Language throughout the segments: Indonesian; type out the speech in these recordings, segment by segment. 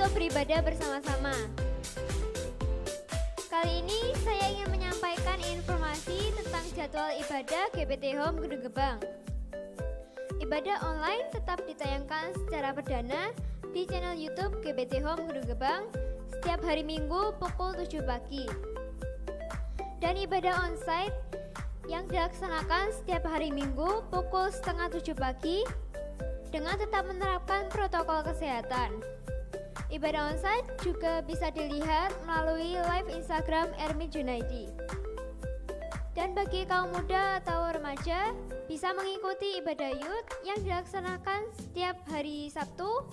untuk beribadah bersama-sama. Kali ini saya ingin menyampaikan informasi tentang jadwal ibadah GPT Home Gedung Gebang. Ibadah online tetap ditayangkan secara perdana di channel YouTube GPT Home Gedung Gebang setiap hari Minggu pukul 7 pagi. Dan ibadah onsite yang dilaksanakan setiap hari Minggu pukul setengah 7 pagi dengan tetap menerapkan protokol kesehatan. Ibadah onsite juga bisa dilihat melalui live Instagram Ermi Junaidi. Dan bagi kaum muda atau remaja bisa mengikuti ibadah youth yang dilaksanakan setiap hari Sabtu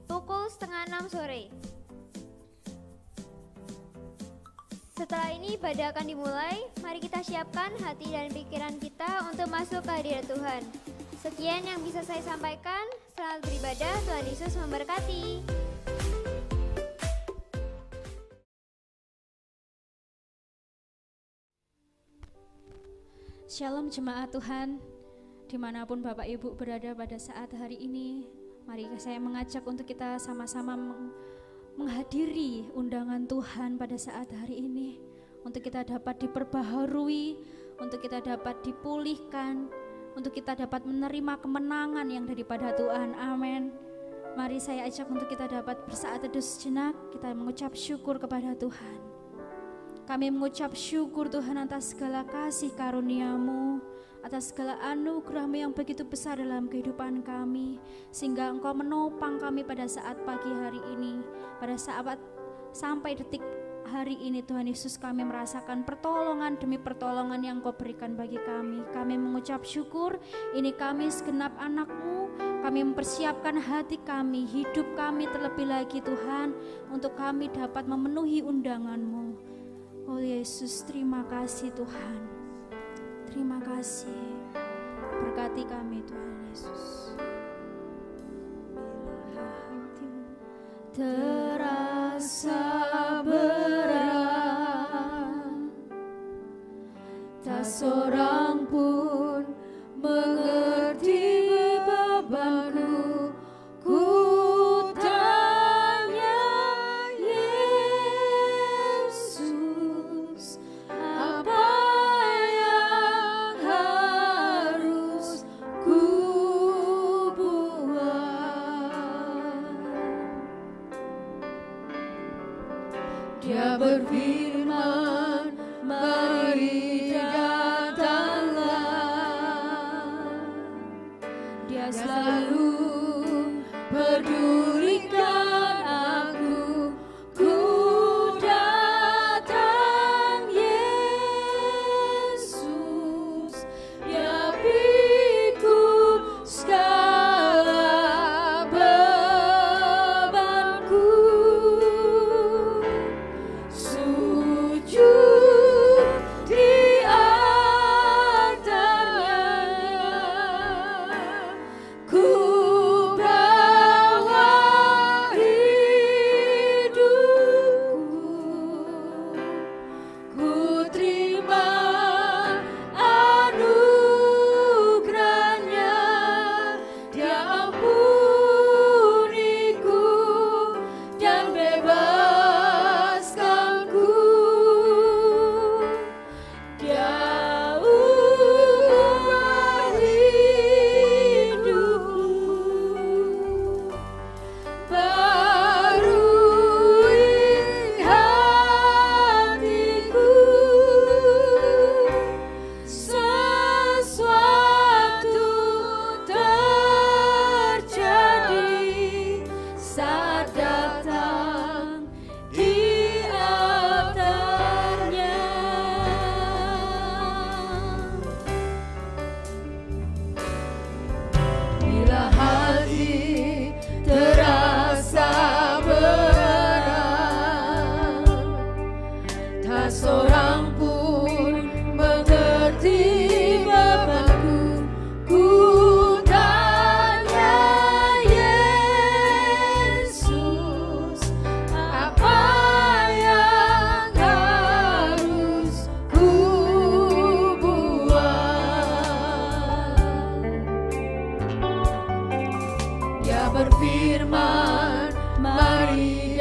pukul setengah 6 sore. Setelah ini ibadah akan dimulai, mari kita siapkan hati dan pikiran kita untuk masuk ke hadirat Tuhan. Sekian yang bisa saya sampaikan, selamat beribadah, Tuhan Yesus memberkati. Shalom jemaat Tuhan, dimanapun Bapak Ibu berada pada saat hari ini, mari saya mengajak untuk kita sama-sama menghadiri undangan Tuhan pada saat hari ini, untuk kita dapat diperbaharui, untuk kita dapat dipulihkan, untuk kita dapat menerima kemenangan yang daripada Tuhan. Amin. Mari saya ajak untuk kita dapat bersaat teduh sejenak, kita mengucap syukur kepada Tuhan. Kami mengucap syukur Tuhan atas segala kasih karunia-Mu, atas segala anugerah-Mu yang begitu besar dalam kehidupan kami, sehingga Engkau menopang kami pada saat pagi hari ini, pada saat sampai detik hari ini Tuhan Yesus, kami merasakan pertolongan demi pertolongan yang Kau berikan bagi kami. Kami mengucap syukur, ini kami segenap anak-Mu, kami mempersiapkan hati kami, hidup kami terlebih lagi Tuhan, untuk kami dapat memenuhi undangan-Mu. Oh Yesus, terima kasih Tuhan. Terima kasih. Berkati kami Tuhan Yesus. Bila hatimu terasa berat, tak seorang pun mengerti bebanku. Ku tanya Yesus, apa yang harus ku buat? Dia berfirman, mari datanglah. Dia selalu pedulikan aku. Ku datang Yesus, Dia pikul segala bebanku. Sujud di atasnya, ku bawa hidupku. Ku terima anugerahnya, Dia ampuniku dan bebaskanku. Dia ubah hidupku, barui hatiku. Sesuatu terjadi saat datang di altarnya. Bila hati terasa berat, tak seorang pun mengerti bebanku. Ku tanya Yesus, apa yang harus ku buat? Dia berfirman, mari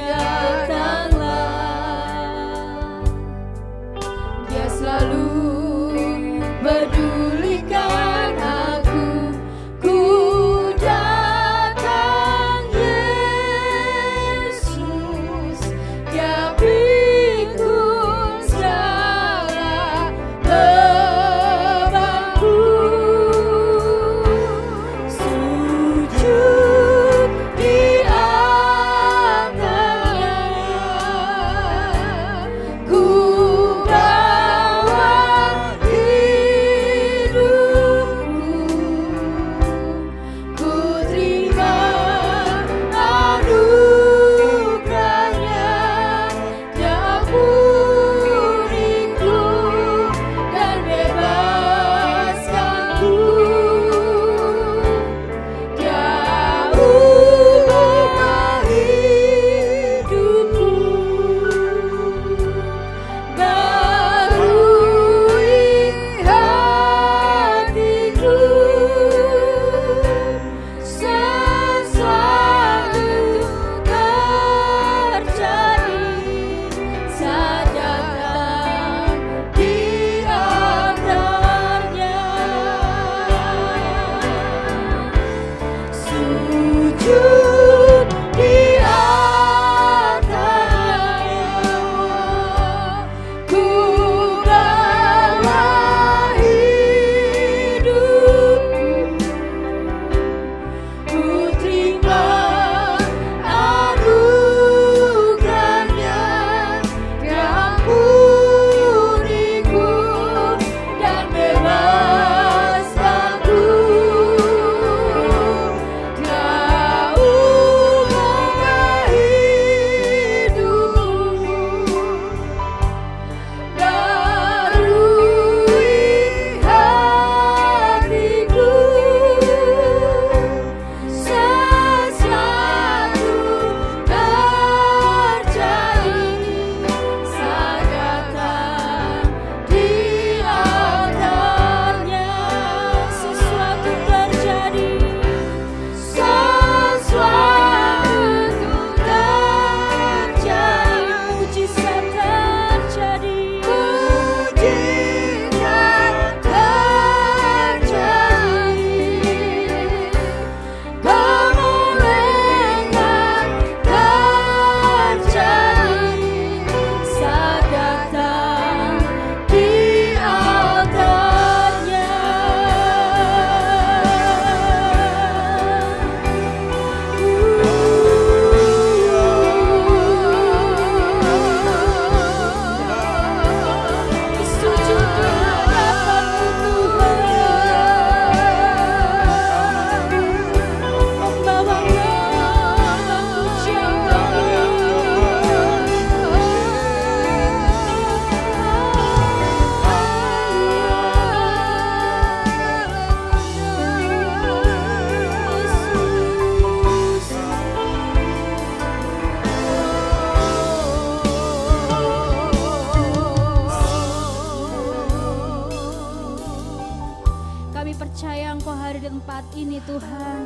ini Tuhan.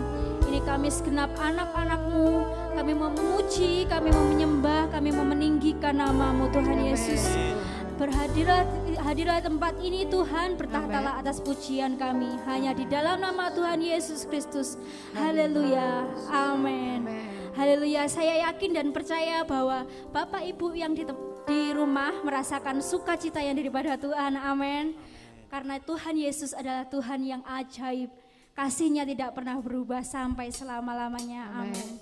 Ini kami segenap anak-anak-Mu, kami mau memuji, kami mau menyembah, kami mau meninggikan nama-Mu Tuhan Yesus. Berhadirat tempat ini Tuhan, bertahtalah atas pujian kami hanya di dalam nama Tuhan Yesus Kristus. Haleluya, amin. Haleluya, saya yakin dan percaya bahwa Bapak Ibu yang di rumah merasakan sukacita yang daripada Tuhan, amin. Karena Tuhan Yesus adalah Tuhan yang ajaib, kasih-Nya tidak pernah berubah sampai selama-lamanya, amin.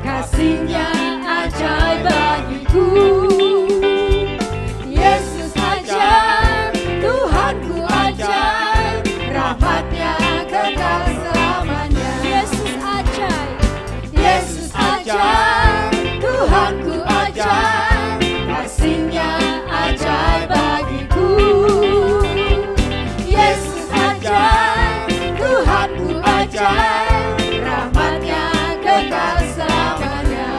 Kasih-Nya ajaib bagiku. Yesus ajaib, Tuhanku ajaib, rahmat-Nya kekal selamanya. Yesus ajaib, Yesus ajaib, Tuhanku ajaib, kasih-Nya ajaib bagiku. Yesus ajaib, Tuhanku ajaib, rahmat-Nya kekal selamanya.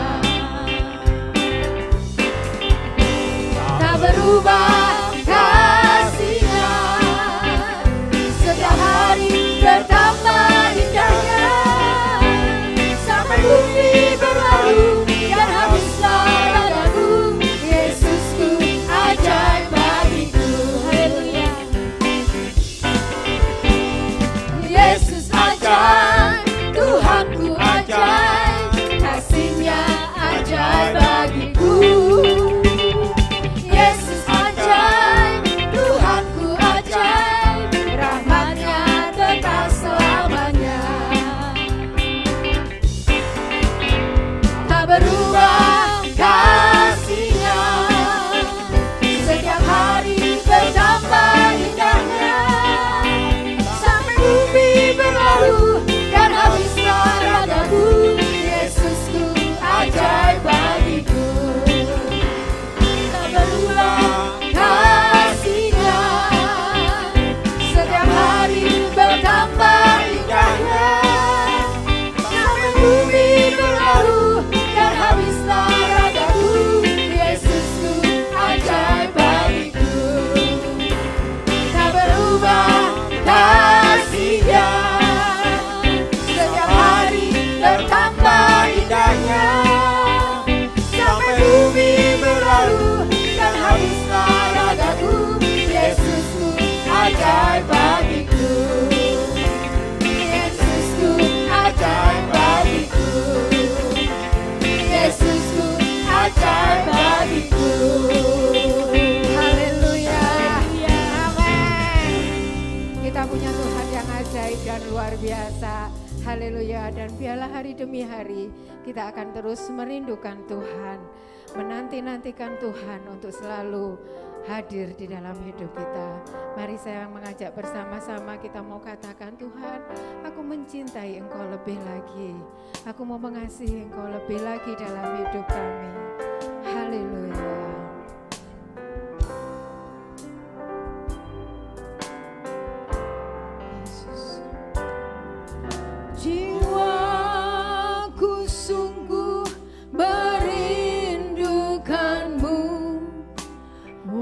Tak berubah kasih-Nya, setiap hari bertambah indahnya. Sampai bumi berlalu dan habislah ragaku, Yesusku ajaib bagiku. haleluya. Yesus ajaib, Tuhanku ajaib, kasih-Nya ajaib bagiku. Yesus ajaib, Tuhanku ajaib, rahmat-Nya kekal selamanya. Tak berubah kasih-Nya, setiap hari bertambah indahnya. Sampai bumi berlalu dan habislah ragaku, Yesusku ajaib bagiku. Tak berubah kasih-Nya, setiap hari bertambah indahnya. Sampai bumi berlalu dan habislah ragaku, Yesusku ajaib bagiku. Tak berubah kasih-Nya, setiap hari bertambah indahnya. Sampai bumi berlalu dan habislah ragaku, Yesusku ajaib bagiku. Yesusku ajaib bagiku. Yesusku ajaib bagiku. Haleluya. Amin. Kita punya Tuhan yang ajaib dan luar biasa. Haleluya. Dan biarlah hari demi hari kita akan terus merindukan Tuhan, menanti-nantikan Tuhan untuk selalu hadir di dalam hidup kita. Mari saya mengajak bersama-sama kita mau katakan, Tuhan, aku mencintai Engkau lebih lagi. Aku mau mengasihi Engkau lebih lagi dalam hidup kami. Haleluya. Jiwaku sungguh merindukanmu.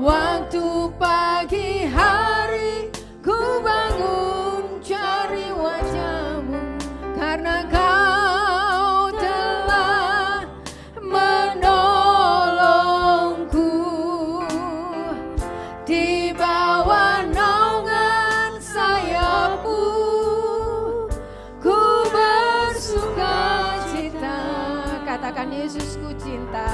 Waktu pagi hari ku bangun cari wajah-Mu, karena Kau telah menolongku. Di bawah naungan sayap-Mu ku bersuka cita. Katakan, Yesusku cinta.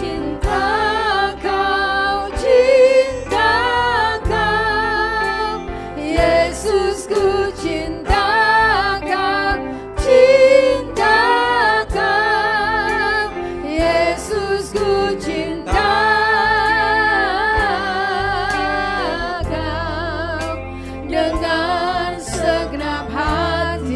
Cinta Kau, cinta Kau, Yesusku cinta Kau, cinta Kau, Yesusku cinta Kau, dengan segenap hatiku.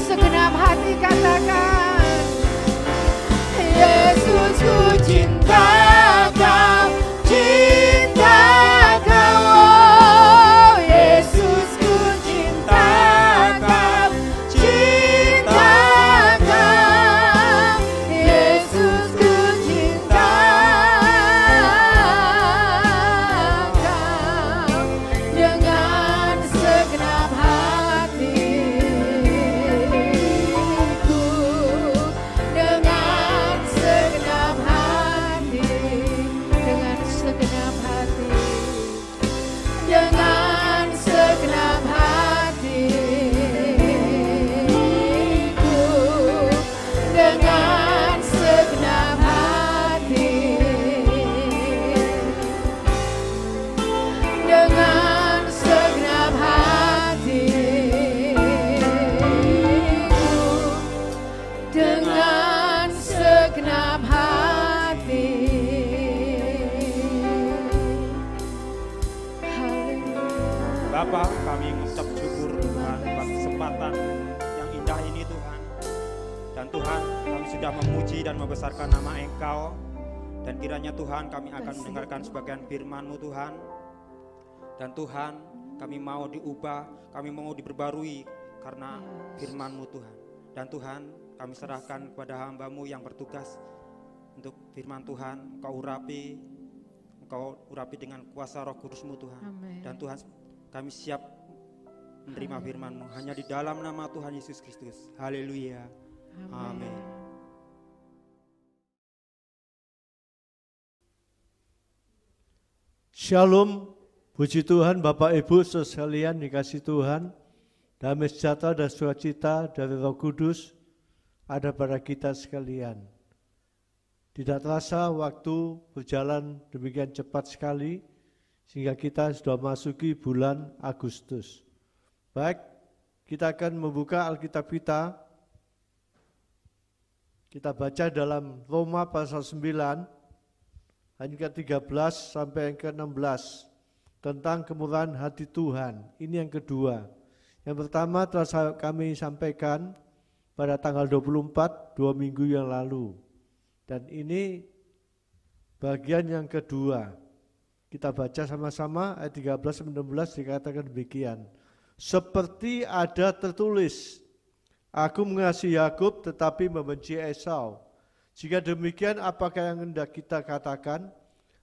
segenap hati katakan, Yesus ku cinta kau, cinta kau, oh, Yesus ku cinta kau, cinta kau, Yesus ku cinta kau dengan segenap hatiku, dengan segenap hati, dengan segenap hati, dengan segenap hatiku, dengan segenap hati, dengan segenap hatiku, dengan segenap hati. Haleluya. Bapa, kami mengucap syukur Tuhan buat kesempatan yang indah ini Tuhan. Dan Tuhan, kami sudah memuji dan membesarkan nama Engkau. Dan kiranya Tuhan kami akan mendengarkan sebagian firman-Mu Tuhan. Dan Tuhan, kami mau diubah, kami mau diperbarui karena firman-Mu Tuhan. Dan Tuhan, kami serahkan kepada hamba-Mu yang bertugas untuk firman Tuhan. Engkau urapi dengan kuasa Roh Kudus-Mu Tuhan. Amin. Dan Tuhan, kami siap menerima firman-Mu hanya di dalam nama Tuhan Yesus Kristus. Haleluya. Amin. Shalom, puji Tuhan Bapak Ibu sekalian dikasih Tuhan. Damai sejahtera dan sukacita dari Roh Kudus ada pada kita sekalian. Tidak terasa waktu berjalan demikian cepat sekali sehingga kita sudah masuki bulan Agustus. Baik, kita akan membuka Alkitab kita. Kita baca dalam Roma pasal 9 ayat ke-13 sampai yang ke-16 tentang kemurahan hati Tuhan. Ini yang kedua. Yang pertama telah kami sampaikan pada tanggal 24, 2 minggu yang lalu. Dan ini bagian yang kedua. Kita baca sama-sama ayat 13-16 dikatakan demikian. Seperti ada tertulis, aku mengasihi Yakub tetapi membenci Esau. Jika demikian apakah yang hendak kita katakan?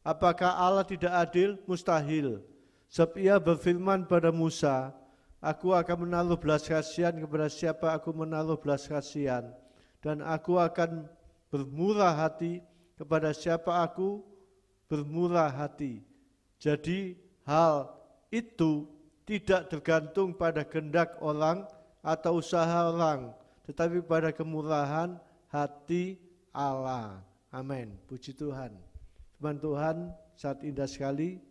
Apakah Allah tidak adil? Mustahil. Sebab ia berfirman pada Musa, aku akan menaruh belas kasihan kepada siapa aku menaruh belas kasihan. Dan aku akan bermurah hati kepada siapa aku bermurah hati. Jadi hal itu tidak tergantung pada kehendak orang atau usaha orang, tetapi pada kemurahan hati Allah. Amin. Puji Tuhan. Firman Tuhan sangat indah sekali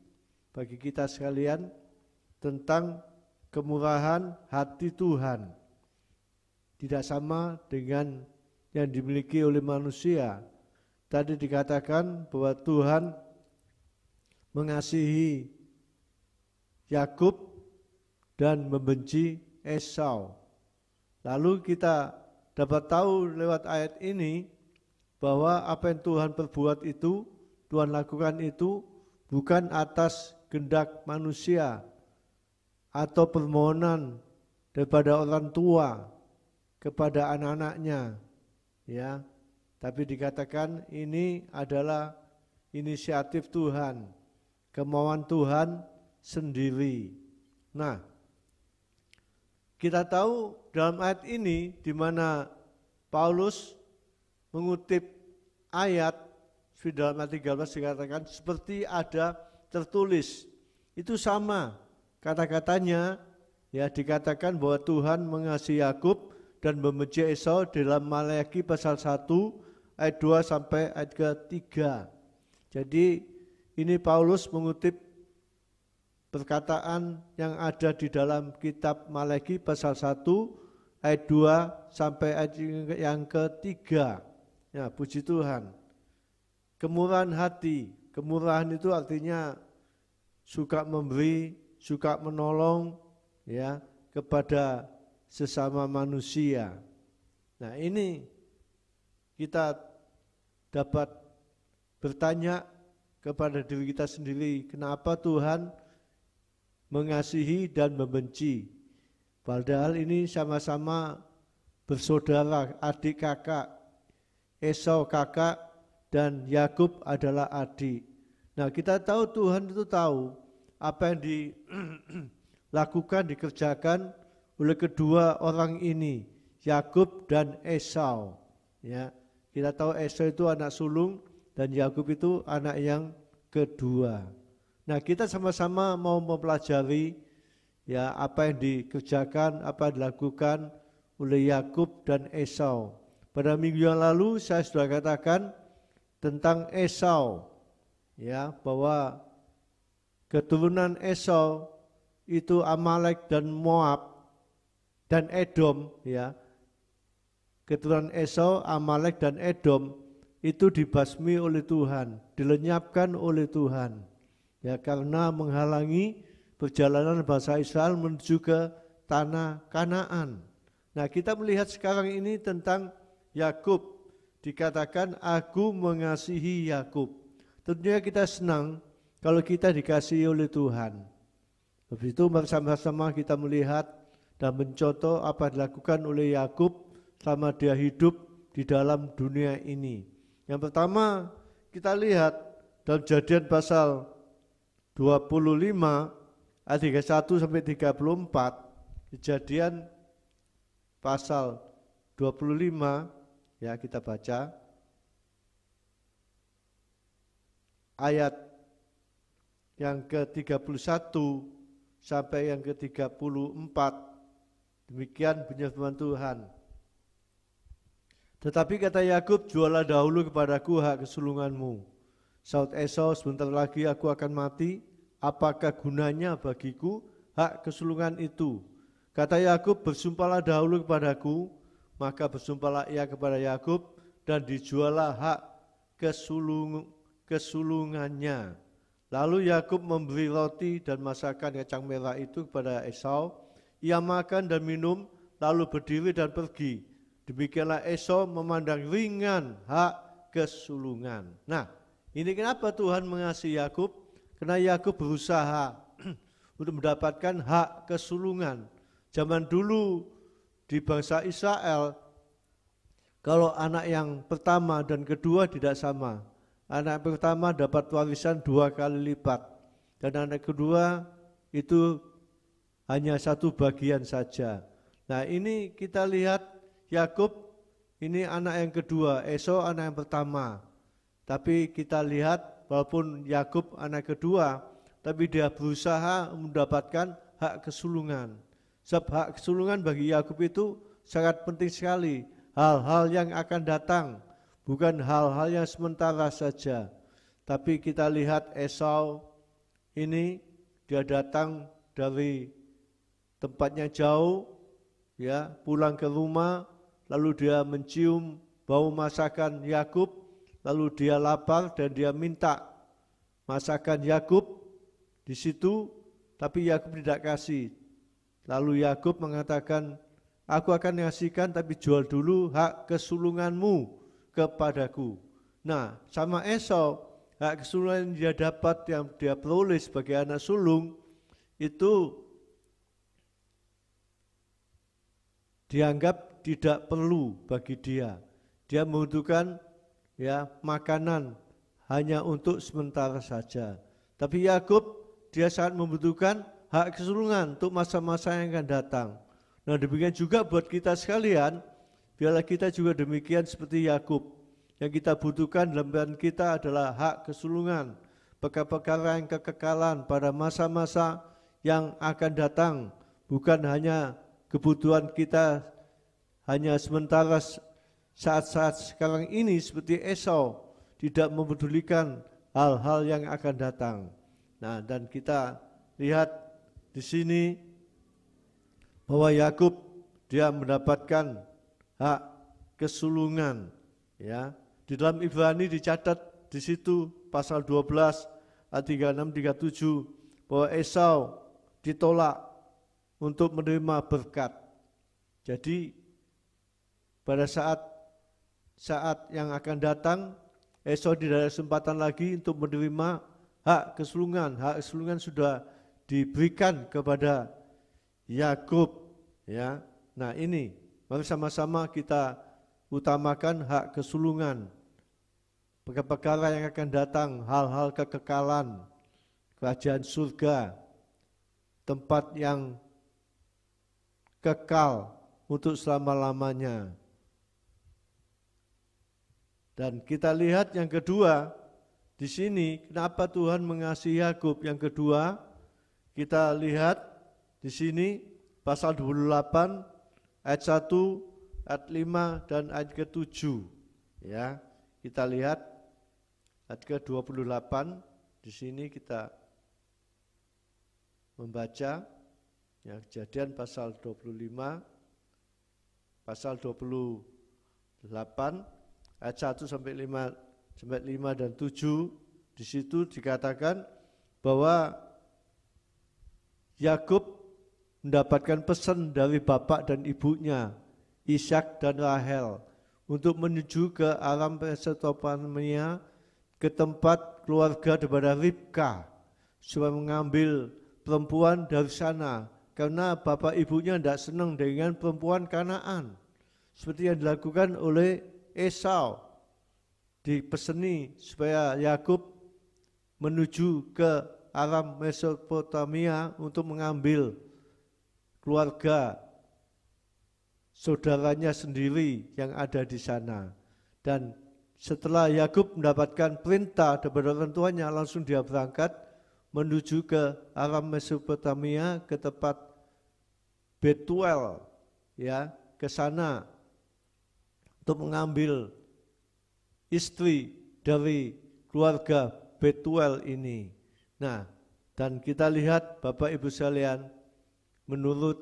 bagi kita sekalian tentang kemurahan hati Tuhan. Tidak sama dengan yang dimiliki oleh manusia. Tadi dikatakan bahwa Tuhan mengasihi Yakub dan membenci Esau. Lalu kita dapat tahu lewat ayat ini bahwa apa yang Tuhan perbuat itu, Tuhan lakukan itu bukan atas kehendak manusia atau permohonan daripada orang tua kepada anak-anaknya, ya. Tapi dikatakan ini adalah inisiatif Tuhan, kemauan Tuhan sendiri. Nah, kita tahu dalam ayat ini di mana Paulus mengutip ayat di dalam ayat 13 dikatakan seperti ada tertulis. Itu sama kata-katanya, ya, dikatakan bahwa Tuhan mengasihi Yakub dan membenci Esau dalam Maleakhi pasal 1 ayat 2 sampai ayat ke-3. Jadi ini Paulus mengutip perkataan yang ada di dalam kitab Maleakhi pasal 1 ayat 2 sampai ayat yang ke-3. Ya, puji Tuhan. Kemurahan hati, kemurahan itu artinya suka memberi, suka menolong, ya, kepada sesama manusia. Nah, ini kita dapat bertanya kepada diri kita sendiri, kenapa Tuhan mengasihi dan membenci? Padahal ini sama-sama bersaudara, adik kakak. Esau kakak dan Yakub adalah adik. Nah, kita tahu Tuhan itu tahu apa yang dilakukan, dikerjakan oleh kedua orang ini, Yakub dan Esau. Ya, kita tahu Esau itu anak sulung dan Yakub itu anak yang kedua. Nah, kita sama-sama mau mempelajari ya apa yang dikerjakan, apa yang dilakukan oleh Yakub dan Esau. Pada minggu yang lalu saya sudah katakan tentang Esau, ya, bahwa keturunan Esau itu Amalek dan Moab dan Edom, ya. Keturunan Esau, Amalek dan Edom itu dibasmi oleh Tuhan, dilenyapkan oleh Tuhan. Ya, karena menghalangi perjalanan bangsa Israel menuju ke tanah Kanaan. Nah, kita melihat sekarang ini tentang Yakub. Dikatakan aku mengasihi Yakub. Tentunya kita senang kalau kita dikasihi oleh Tuhan. Habis itu bersama-sama kita melihat dan mencontoh apa yang dilakukan oleh Yakub selama dia hidup di dalam dunia ini. Yang pertama kita lihat dalam Kejadian pasal 25 ayat 31 sampai 34. Kejadian pasal 25, ya, kita baca ayat yang ke-31 sampai yang ke-34. Demikian bunyi firman Tuhan. Tetapi kata Yakub, jualah dahulu kepadaku hak kesulunganmu. Saud Esau, sebentar lagi aku akan mati, apakah gunanya bagiku hak kesulungan itu? Kata Yakub, bersumpahlah dahulu kepadaku. Maka bersumpahlah ia kepada Yakub dan dijuallah hak kesulungannya. Lalu Yakub memberi roti dan masakan kacang merah itu kepada Esau. Ia makan dan minum, lalu berdiri dan pergi. Demikianlah Esau memandang ringan hak kesulungan. Nah, ini kenapa Tuhan mengasihi Yakub? Karena Yakub berusaha untuk mendapatkan hak kesulungan. Zaman dulu di bangsa Israel, kalau anak yang pertama dan kedua tidak sama. Anak pertama dapat warisan 2 kali lipat. Dan anak kedua itu hanya 1 bagian saja. Nah, ini kita lihat Yakub ini anak yang kedua, Esau anak yang pertama. Tapi kita lihat walaupun Yakub anak kedua, tapi dia berusaha mendapatkan hak kesulungan. Sebab hak kesulungan bagi Yakub itu sangat penting sekali. Hal-hal yang akan datang, bukan hal-hal yang sementara saja. Tapi kita lihat Esau ini dia datang dari tempatnya jauh, ya, pulang ke rumah, lalu dia mencium bau masakan Yakub, lalu dia lapar dan dia minta masakan Yakub di situ, tapi Yakub tidak kasih. Lalu Yakub mengatakan, aku akan ngasihkan tapi jual dulu hak kesulunganmu kepadaku. Nah, sama Esau, hak kesulungan yang dia dapat, yang dia peroleh sebagai anak sulung, itu dianggap tidak perlu bagi dia. Dia membutuhkan, ya, makanan hanya untuk sementara saja. Tapi Yakub dia sangat membutuhkan hak kesulungan untuk masa-masa yang akan datang. Nah, demikian juga buat kita sekalian, biarlah kita juga demikian seperti Yakub. Yang kita butuhkan dalam kehidupan kita adalah hak kesulungan, perkara-perkara yang kekekalan pada masa-masa yang akan datang, bukan hanya kebutuhan kita hanya sementara saat-saat sekarang ini seperti Esau tidak memedulikan hal-hal yang akan datang. Nah, dan kita lihat di sini bahwa Yakub dia mendapatkan hak kesulungan, ya. Di dalam Ibrani dicatat di situ pasal 12 ayat 36-37 bahwa Esau ditolak untuk menerima berkat. Jadi pada saat yang akan datang, Esau tidak ada kesempatan lagi untuk menerima hak kesulungan. Hak kesulungan sudah diberikan kepada Yakub, ya. Nah ini, mari sama-sama kita utamakan hak kesulungan. Perkara yang akan datang, hal-hal kekekalan, kerajaan surga, tempat yang kekal untuk selama-lamanya. Dan kita lihat yang kedua, di sini kenapa Tuhan mengasihi Yakub? Yang kedua, kita lihat di sini pasal 28 ayat 1, ayat 5 dan ayat ke-7. Ya, kita lihat ayat ke-28 di sini kita membaca ya, Kejadian pasal 25, pasal 28 ayat 1 sampai 5 dan 7. Di situ dikatakan bahwa Yakub mendapatkan pesan dari bapak dan ibunya, Ishak dan Rahel, untuk menuju ke Aram Mesopotamia, ke tempat keluarga daripada Ribka, supaya mengambil perempuan dari sana, karena bapak ibunya tidak senang dengan perempuan Kanaan, seperti yang dilakukan oleh Esau. Dipeseni supaya Yakub menuju ke Aram Mesopotamia untuk mengambil keluarga saudaranya sendiri yang ada di sana. Dan setelah Yakub mendapatkan perintah dari orang tuanya, langsung dia berangkat menuju ke Aram Mesopotamia, ke tempat Betuel, ya, ke sana untuk mengambil istri dari keluarga Betuel ini. Nah, dan kita lihat Bapak Ibu sekalian, menurut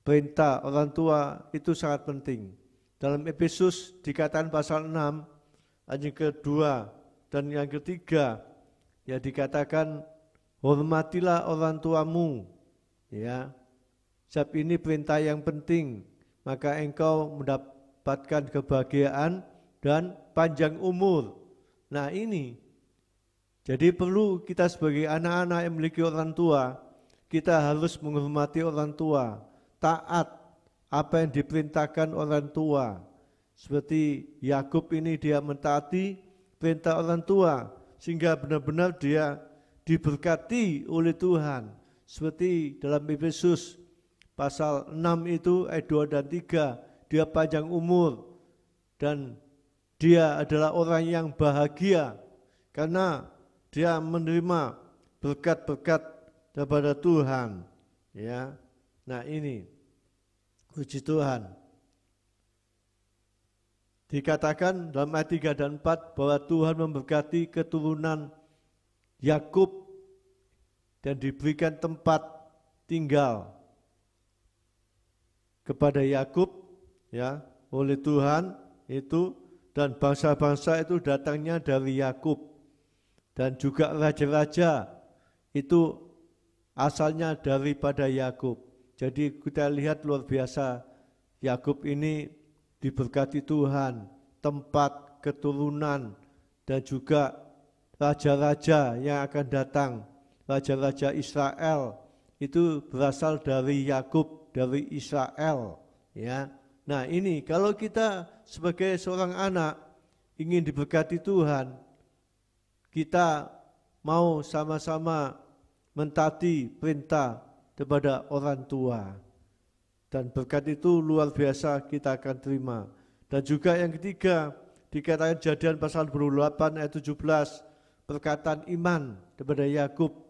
perintah orang tua itu sangat penting. Dalam Efesus dikatakan pasal 6 ayat yang kedua dan yang ketiga, ya, dikatakan hormatilah orang tuamu, ya. Sebab ini perintah yang penting, maka engkau mendapatkan kebahagiaan dan panjang umur. Nah ini, jadi perlu kita sebagai anak-anak yang memiliki orang tua, kita harus menghormati orang tua, taat apa yang diperintahkan orang tua. Seperti Yakub ini, dia mentaati perintah orang tua, sehingga benar-benar dia diberkati oleh Tuhan. Seperti dalam Efesus pasal 6 itu ayat 2 dan 3, dia panjang umur dan dia adalah orang yang bahagia karena dia menerima berkat-berkat daripada Tuhan, ya. Nah ini, puji Tuhan. Dikatakan dalam ayat 3 dan 4 bahwa Tuhan memberkati keturunan Yakub dan diberikan tempat tinggal kepada Yakub, ya, oleh Tuhan itu, dan bangsa-bangsa itu datangnya dari Yakub, dan juga raja-raja itu asalnya daripada Yakub. Jadi kita lihat luar biasa, Yakub ini diberkati Tuhan, tempat, keturunan, dan juga raja-raja yang akan datang, raja-raja Israel itu berasal dari Yakub, dari Israel, ya. Nah ini, kalau kita sebagai seorang anak ingin diberkati Tuhan, kita mau sama-sama mentaati perintah kepada orang tua, dan berkat itu luar biasa kita akan terima. Dan juga yang ketiga, dikatakan Kejadian pasal 28 ayat 17, perkataan iman kepada Yakub,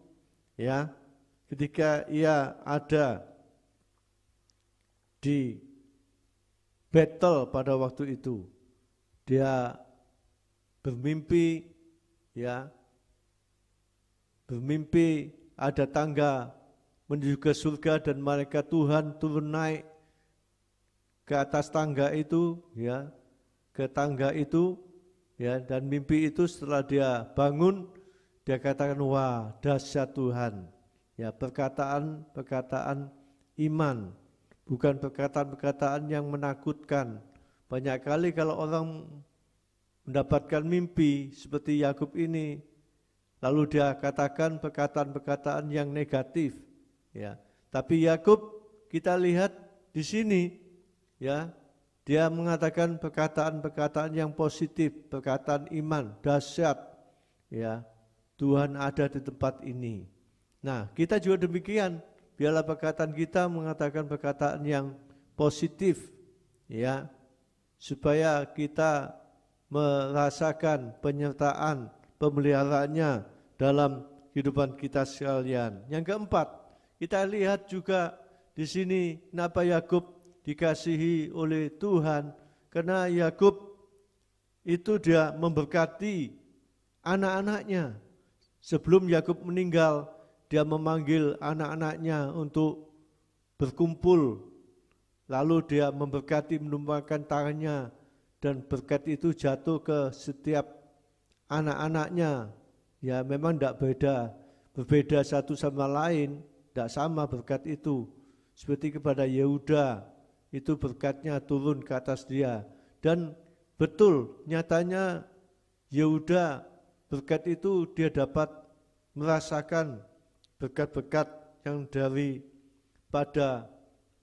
ya, ketika ia ada di Betel pada waktu itu, dia bermimpi, ya, bermimpi ada tangga menuju ke surga dan malaikat Tuhan turun naik ke atas tangga itu, ya, ke tangga itu, ya, dan mimpi itu setelah dia bangun, dia katakan, wah, dahsyat Tuhan, ya, perkataan iman. bukan perkataan-perkataan yang menakutkan. Banyak kali kalau orang mendapatkan mimpi seperti Yakub ini, lalu dia katakan perkataan-perkataan yang negatif, ya. Tapi Yakub kita lihat di sini, ya, dia mengatakan perkataan-perkataan yang positif, perkataan iman, dahsyat, ya. Tuhan ada di tempat ini. Nah, kita juga demikian. Biarlah perkataan kita mengatakan perkataan yang positif, ya, supaya kita merasakan penyertaan pemeliharaannya dalam kehidupan kita sekalian. Yang keempat, kita lihat juga di sini kenapa Yakub dikasihi oleh Tuhan, karena Yakub itu dia memberkati anak-anaknya. Sebelum Yakub meninggal, dia memanggil anak-anaknya untuk berkumpul. Lalu dia memberkati, menumpangkan tangannya, dan berkat itu jatuh ke setiap anak-anaknya. Ya memang tidak berbeda satu sama lain, tidak sama berkat itu. Seperti kepada Yehuda, itu berkatnya turun ke atas dia. Dan betul, nyatanya Yehuda berkat itu dia dapat merasakan berkat-berkat yang daripada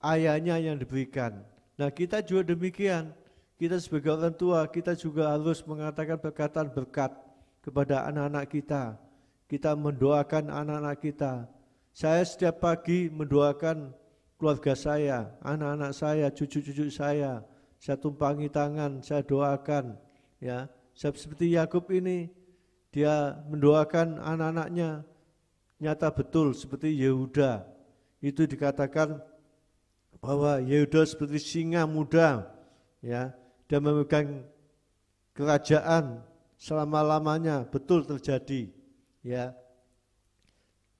ayahnya yang diberikan. Nah kita juga demikian, kita sebagai orang tua, kita juga harus mengatakan perkataan berkat kepada anak-anak kita. Kita mendoakan anak-anak kita. Saya setiap pagi mendoakan keluarga saya, anak-anak saya, cucu-cucu saya tumpangi tangan, saya doakan. Ya, seperti Yakub ini, dia mendoakan anak-anaknya. Nyata betul seperti Yehuda. Itu dikatakan bahwa Yehuda seperti singa muda, ya, dia memegang kerajaan selama-lamanya. Betul terjadi, ya,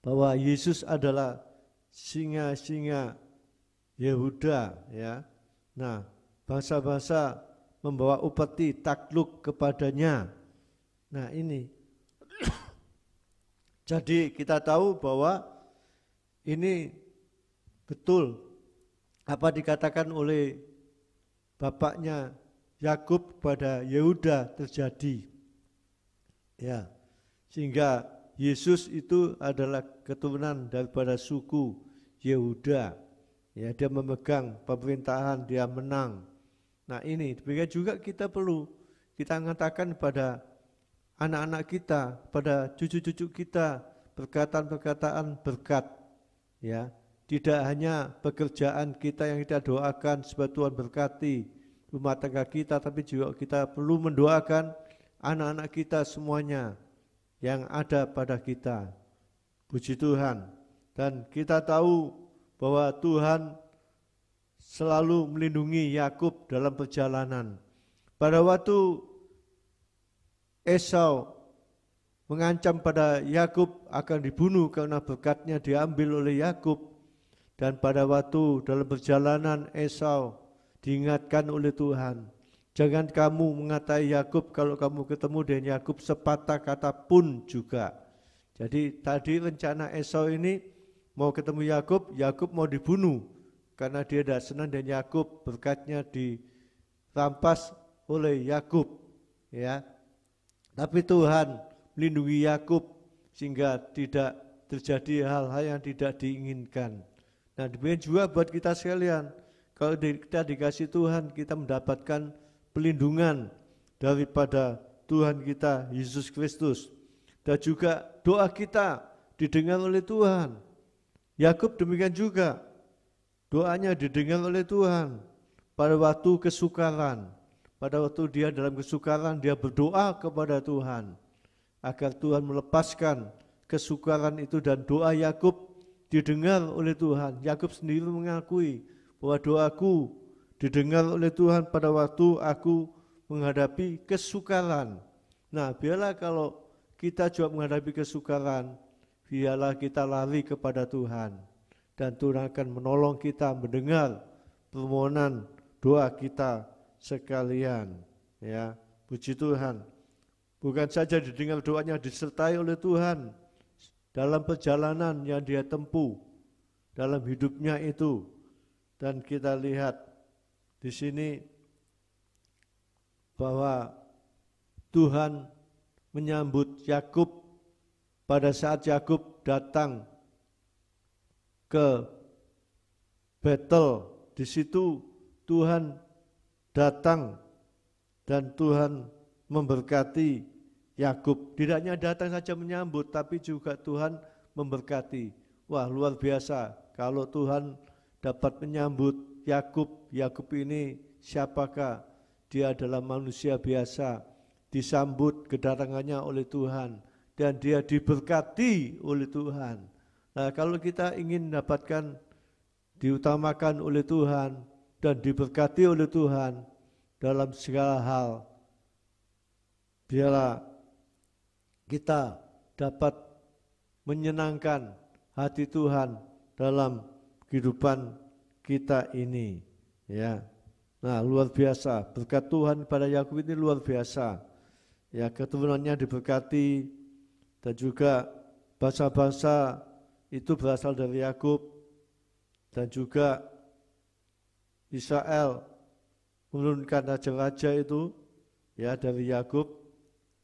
bahwa Yesus adalah singa-singa Yehuda, ya. Nah, bangsa-bangsa membawa upeti takluk kepadanya. Nah, ini jadi kita tahu bahwa ini betul apa dikatakan oleh bapaknya Yakub kepada Yehuda terjadi. Ya. Sehingga Yesus itu adalah keturunan daripada suku Yehuda. Ya, dia memegang pemerintahan, dia menang. Nah, ini demikian juga kita perlu kita mengatakan pada anak-anak kita, pada cucu-cucu kita, perkataan-perkataan berkat, ya. Tidak hanya pekerjaan kita yang kita doakan supaya Tuhan berkati rumah tangga kita, tapi juga kita perlu mendoakan anak-anak kita semuanya yang ada pada kita. Puji Tuhan. Dan kita tahu bahwa Tuhan selalu melindungi Yakub dalam perjalanan. Pada waktu Esau mengancam pada Yakub akan dibunuh karena berkatnya diambil oleh Yakub. Dan pada waktu dalam perjalanan Esau diingatkan oleh Tuhan, jangan kamu mengatai Yakub kalau kamu ketemu dengan Yakub sepatah kata pun juga. Jadi tadi rencana Esau ini mau ketemu Yakub, Yakub mau dibunuh karena dia tidak senang dengan Yakub, berkatnya dirampas oleh Yakub, ya. Tapi Tuhan melindungi Yakub sehingga tidak terjadi hal-hal yang tidak diinginkan. Nah, demikian juga buat kita sekalian. Kalau kita dikasih Tuhan, kita mendapatkan pelindungan daripada Tuhan kita Yesus Kristus. Dan juga doa kita didengar oleh Tuhan. Yakub demikian juga. Doanya didengar oleh Tuhan pada waktu kesukaran. Pada waktu dia dalam kesukaran, dia berdoa kepada Tuhan agar Tuhan melepaskan kesukaran itu, dan doa Yakub didengar oleh Tuhan. Yakub sendiri mengakui bahwa doaku didengar oleh Tuhan pada waktu aku menghadapi kesukaran. Nah, biarlah kalau kita juga menghadapi kesukaran, biarlah kita lari kepada Tuhan, dan Tuhan akan menolong kita, mendengar permohonan doa kita sekalian, ya. Puji Tuhan. Bukan saja didengar doanya, disertai oleh Tuhan dalam perjalanan yang dia tempuh dalam hidupnya itu. Dan kita lihat di sini bahwa Tuhan menyambut Yakub pada saat Yakub datang ke Betel. Di situ Tuhan datang dan Tuhan memberkati Yakub. Tidak hanya datang saja menyambut, tapi juga Tuhan memberkati. Wah, luar biasa kalau Tuhan dapat menyambut Yakub. Yakub ini siapakah? Dia adalah manusia biasa, disambut kedatangannya oleh Tuhan dan dia diberkati oleh Tuhan. Nah, kalau kita ingin mendapatkan diutamakan oleh Tuhan dan diberkati oleh Tuhan dalam segala hal, biarlah kita dapat menyenangkan hati Tuhan dalam kehidupan kita ini, ya. Nah, luar biasa berkat Tuhan pada Yakub ini luar biasa. Ya, keturunannya diberkati dan juga bangsa-bangsa itu berasal dari Yakub dan juga Israel menurunkan raja-raja itu ya dari Yakub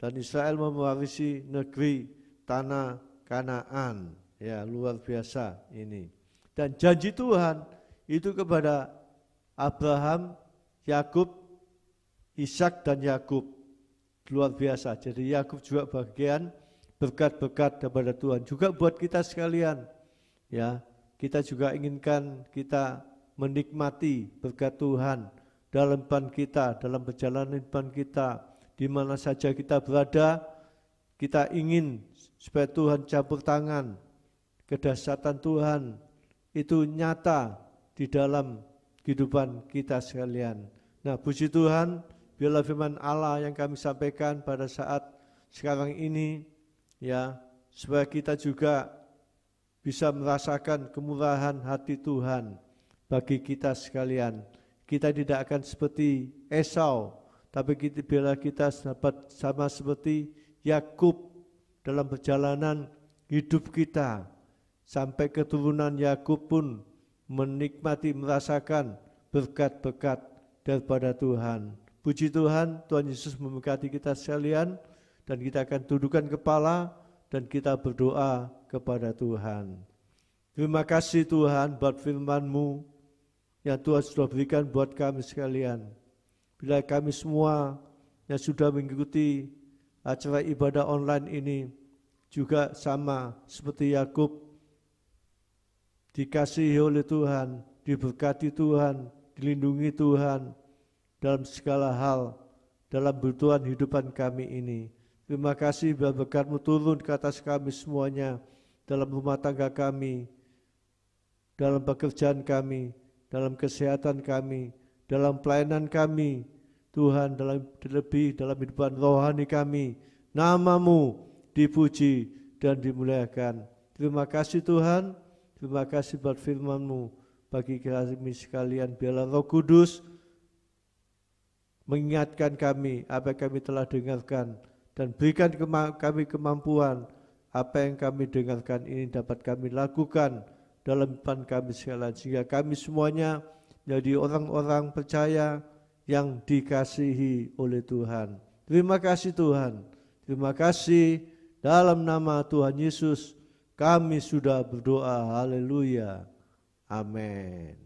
dan Israel mewarisi negeri tanah Kanaan. Ya, luar biasa ini. Dan janji Tuhan itu kepada Abraham, Yakub, Ishak dan Yakub. Luar biasa. Jadi Yakub juga bagian berkat-berkat kepada Tuhan. Juga buat kita sekalian. Ya, kita juga inginkan kita menikmati berkat Tuhan dalam hidup kita, dalam perjalanan hidup kita, di mana saja kita berada. Kita ingin supaya Tuhan campur tangan, kedahsyatan Tuhan itu nyata di dalam kehidupan kita sekalian. Nah, puji Tuhan, biarlah firman Allah yang kami sampaikan pada saat sekarang ini, ya, supaya kita juga bisa merasakan kemurahan hati Tuhan bagi kita sekalian. Kita tidak akan seperti Esau, tapi biarlah kita dapat sama seperti Yakub dalam perjalanan hidup kita. Sampai keturunan Yakub pun menikmati, merasakan berkat-berkat daripada Tuhan. Puji Tuhan, Tuhan Yesus memberkati kita sekalian dan kita akan tundukkan kepala dan kita berdoa kepada Tuhan. Terima kasih Tuhan buat firman-Mu yang Tuhan sudah berikan buat kami sekalian. Bila kami semua yang sudah mengikuti acara ibadah online ini juga sama seperti Yakub, dikasihi oleh Tuhan, diberkati Tuhan, dilindungi Tuhan dalam segala hal, dalam bertuhan hidupan kami ini. Terima kasih biar berkat-Mu turun ke atas kami semuanya, dalam rumah tangga kami, dalam pekerjaan kami, dalam kesehatan kami, dalam pelayanan kami, Tuhan, terlebih dalam kehidupan rohani kami. Nama-Mu dipuji dan dimuliakan. Terima kasih Tuhan, terima kasih buat firman-Mu bagi kami sekalian. Biarlah Roh Kudus mengingatkan kami apa yang kami telah dengarkan dan berikan kami kemampuan apa yang kami dengarkan ini dapat kami lakukan dalam hidup kami sekalian, sehingga kami semuanya menjadi orang-orang percaya yang dikasihi oleh Tuhan. Terima kasih Tuhan, terima kasih. Dalam nama Tuhan Yesus kami sudah berdoa. Haleluya. Amin.